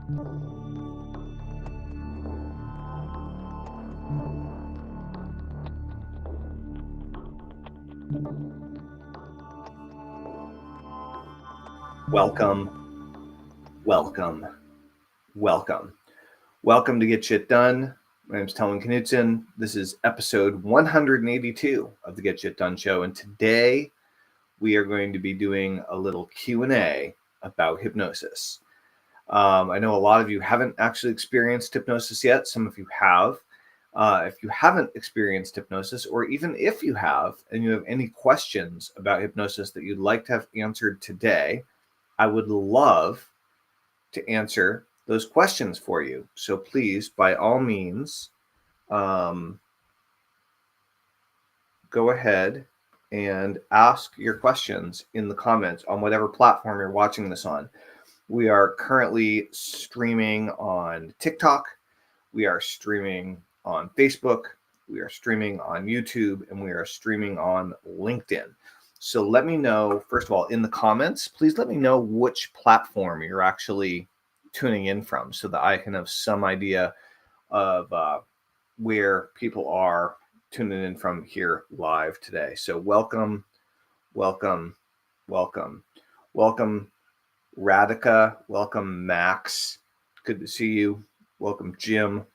Welcome, welcome, welcome. Welcome to Get Shit Done. My name's Tellman. This is episode 182 of the Get Shit Done show, and today we are going to be doing a little Q&A about hypnosis. I know a lot of you haven't actually experienced hypnosis yet. Some of you have. If you haven't experienced hypnosis, or even if you have, and you have any questions about hypnosis that you'd like to have answered today, I would love to answer those questions for you. So please, by all means, go ahead and ask your questions in the comments on whatever platform you're watching this on. We are currently streaming on TikTok. We are streaming on Facebook. We are streaming on YouTube, and we are streaming on LinkedIn. So let me know, first of all, in the comments, please let me know which platform you're actually tuning in from so that I can have some idea of where people are tuning in from here live today. So welcome, welcome, welcome, welcome, Radhika. Welcome, Max. Good to see you. Welcome, Jim.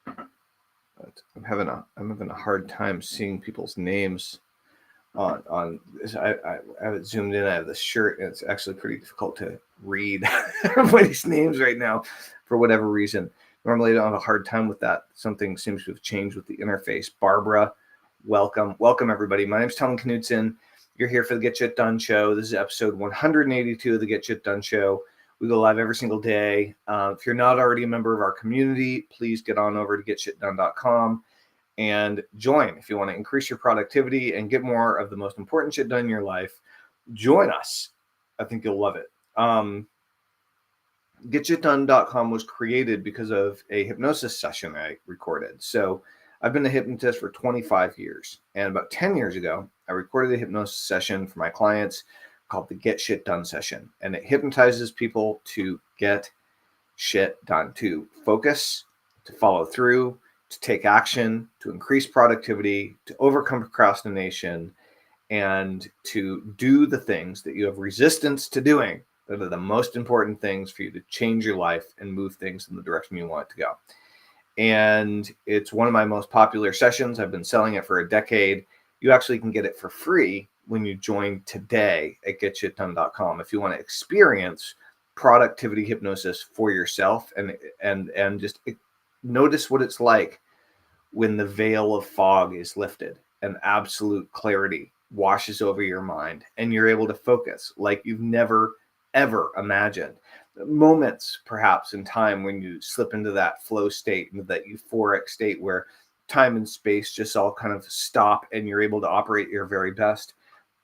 I'm having a hard time seeing people's names on this. I have it zoomed in. I have the shirt, and it's actually pretty difficult to read everybody's names right now for whatever reason. Normally I don't have a hard time with that. Something seems to have changed with the interface. Barbara, welcome everybody. My name's Tellman Knudsen. You're here for the Get Shit Done show. This is episode 182 of the Get Shit Done show. We go live every single day. If you're not already a member of our community, please get on over to getshitdone.com and join. If you want to increase your productivity and get more of the most important shit done in your life, join us. I think you'll love it. Getshitdone.com was created because of a hypnosis session I recorded. So I've been a hypnotist for 25 years. And about 10 years ago, I recorded a hypnosis session for my clients called the Get Shit Done session. And it hypnotizes people to get shit done, to focus, to follow through, to take action, to increase productivity, to overcome procrastination, and to do the things that you have resistance to doing that are the most important things for you to change your life and move things in the direction you want it to go. And it's one of my most popular sessions. I've been selling it for a decade. You actually can get it for free when you join today at getshitdone.com. If you want to experience productivity hypnosis for yourself and just notice what it's like when the veil of fog is lifted and absolute clarity washes over your mind and you're able to focus like you've never, ever imagined. Moments, perhaps, in time when you slip into that flow state, into that euphoric state where time and space just all kind of stop and you're able to operate your very best.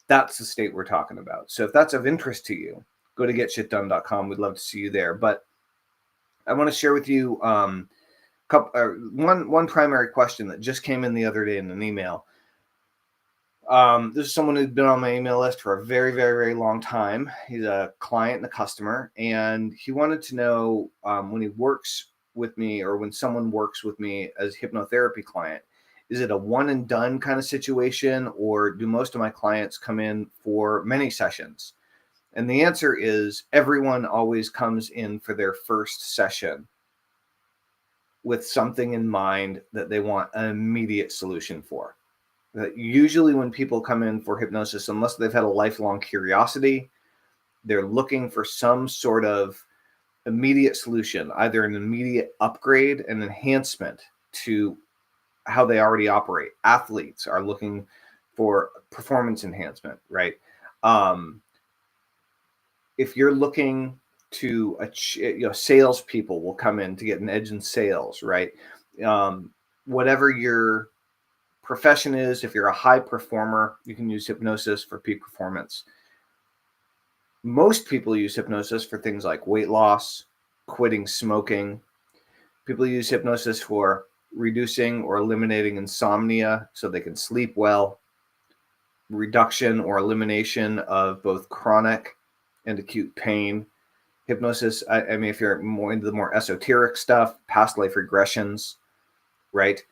That's the state we're talking about. So if that's of interest to you, go to getshitdone.com. We'd love to see you there. But I want to share with you one primary question that just came in the other day in an email. This is someone who's been on my email list for a very, very, very long time. He's a client and a customer, and he wanted to know when he works with me or when someone works with me as a hypnotherapy client, is it a one and done kind of situation, or do most of my clients come in for many sessions? And the answer is everyone always comes in for their first session with something in mind that they want an immediate solution for. Usually when people come in for hypnosis, unless they've had a lifelong curiosity, they're looking for some sort of immediate solution, either an immediate upgrade, an enhancement to how they already operate. Athletes are looking for performance enhancement, right? If you're looking to, salespeople will come in to get an edge in sales, right? Whatever your profession is, if you're a high performer, you can use hypnosis for peak performance. Most people use hypnosis for things like weight loss, quitting smoking. People use hypnosis for reducing or eliminating insomnia so they can sleep well, reduction or elimination of both chronic and acute pain, hypnosis. I mean, if you're more into the more esoteric stuff, past life regressions, right?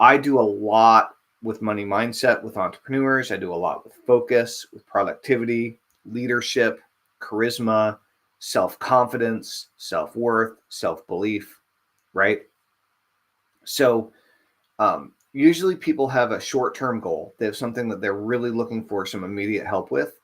I do a lot with money mindset with entrepreneurs. I do a lot with focus, with productivity, leadership, charisma, self-confidence, self-worth, self-belief, right? So usually people have a short-term goal. They have something that they're really looking for some immediate help with,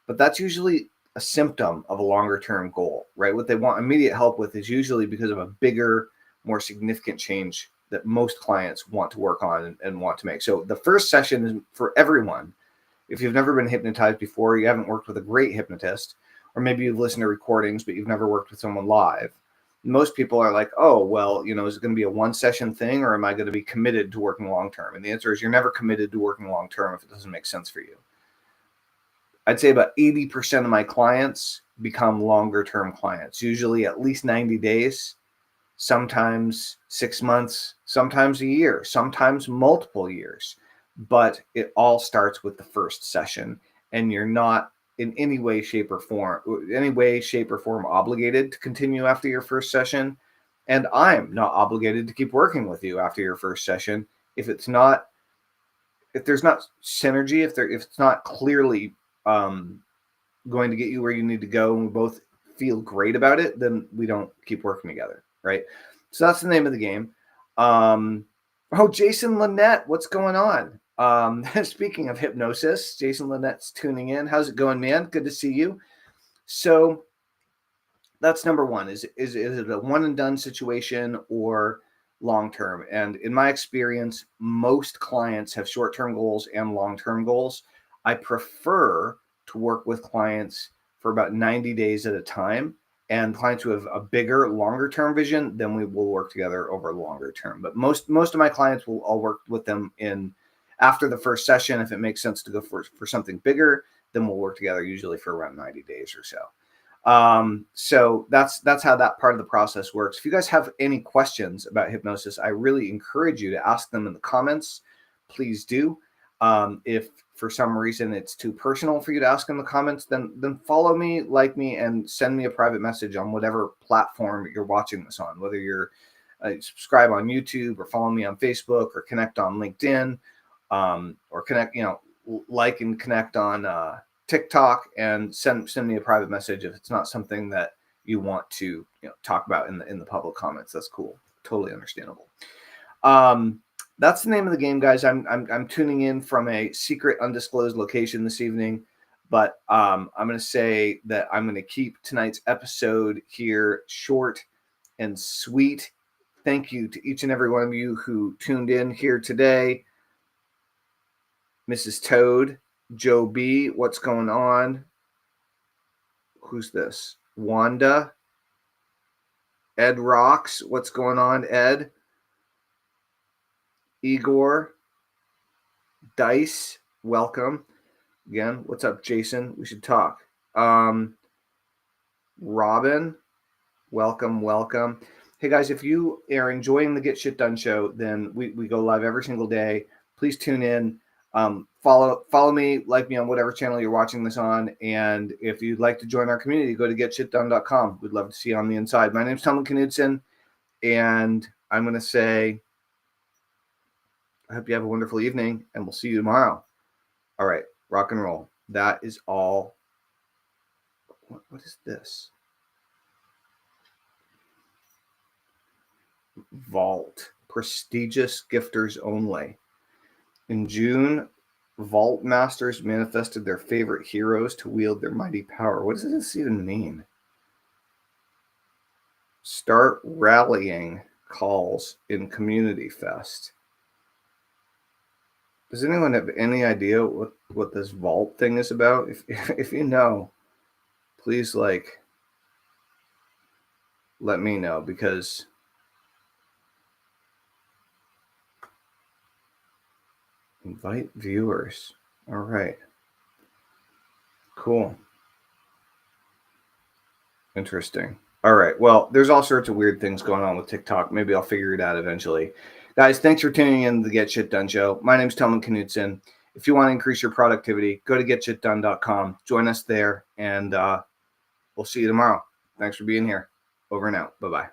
but that's usually a symptom of a longer-term goal, right? What they want immediate help with is usually because of a bigger, more significant change that most clients want to work on and want to make. So the first session is for everyone. If you've never been hypnotized before, you haven't worked with a great hypnotist, or maybe you've listened to recordings, but you've never worked with someone live. Most people are like, oh, well, is it going to be a one session thing, or am I going to be committed to working long term? And the answer is you're never committed to working long term if it doesn't make sense for you. I'd say about 80% of my clients become longer term clients, usually at least 90 days, sometimes 6 months, sometimes a year, sometimes multiple years. But it all starts with the first session, and you're not in any way, shape, or form obligated to continue after your first session. And I'm not obligated to keep working with you after your first session if there's not synergy, if it's not clearly going to get you where you need to go, and we both feel great about it, then we don't keep working together, right? So that's the name of the game. Jason Lynette, what's going on? Speaking of hypnosis, Jason Lynette's tuning in. How's it going, man? Good to see you. So that's number one. Is it a one and done situation or long term? And in my experience, most clients have short term goals and long term goals. I prefer to work with clients for about 90 days at a time, and clients who have a bigger, longer term vision, then we will work together over longer term. But most of my clients I'll work with them in after the first session. If it makes sense to go for something bigger, then we'll work together usually for around 90 days or so. So that's how that part of the process works. If you guys have any questions about hypnosis, I really encourage you to ask them in the comments. Please do. If for some reason it's too personal for you to ask in the comments, then follow me, like me, and send me a private message on whatever platform you're watching this on, whether you're subscribe on YouTube or follow me on Facebook or connect on LinkedIn, or connect, like and connect on TikTok, and send me a private message if it's not something that you want to talk about in the public comments. That's cool. Totally understandable. That's the name of the game, guys. I'm tuning in from a secret, undisclosed location this evening, but I'm going to say that I'm going to keep tonight's episode here short and sweet. Thank you to each and every one of you who tuned in here today. Mrs. Toad, Joe B, what's going on? Who's this? Wanda, Ed Rocks, what's going on, Ed? Igor, Dice, welcome. Again, what's up, Jason? We should talk. Robin, welcome. Hey, guys, if you are enjoying the Get Shit Done show, then we go live every single day. Please tune in. Follow me, like me on whatever channel you're watching this on. And if you'd like to join our community, go to getshitdone.com. We'd love to see you on the inside. My name's Tellman Knudsen, and I'm going to say, I hope you have a wonderful evening, and we'll see you tomorrow. All right, rock and roll. That is all. What is this? Vault. Prestigious gifters only. In June, Vault Masters manifested their favorite heroes to wield their mighty power. What does this even mean? Start rallying calls in Community Fest. Does anyone have any idea what this vault thing is about? If you know, please let me know, because invite viewers. All right. Cool. Interesting. All right. Well, there's all sorts of weird things going on with TikTok. Maybe I'll figure it out eventually. Guys, thanks for tuning in to the Get Shit Done show. My name's Tellman Knudsen. If you want to increase your productivity, go to getshitdone.com. Join us there, and we'll see you tomorrow. Thanks for being here. Over and out. Bye-bye.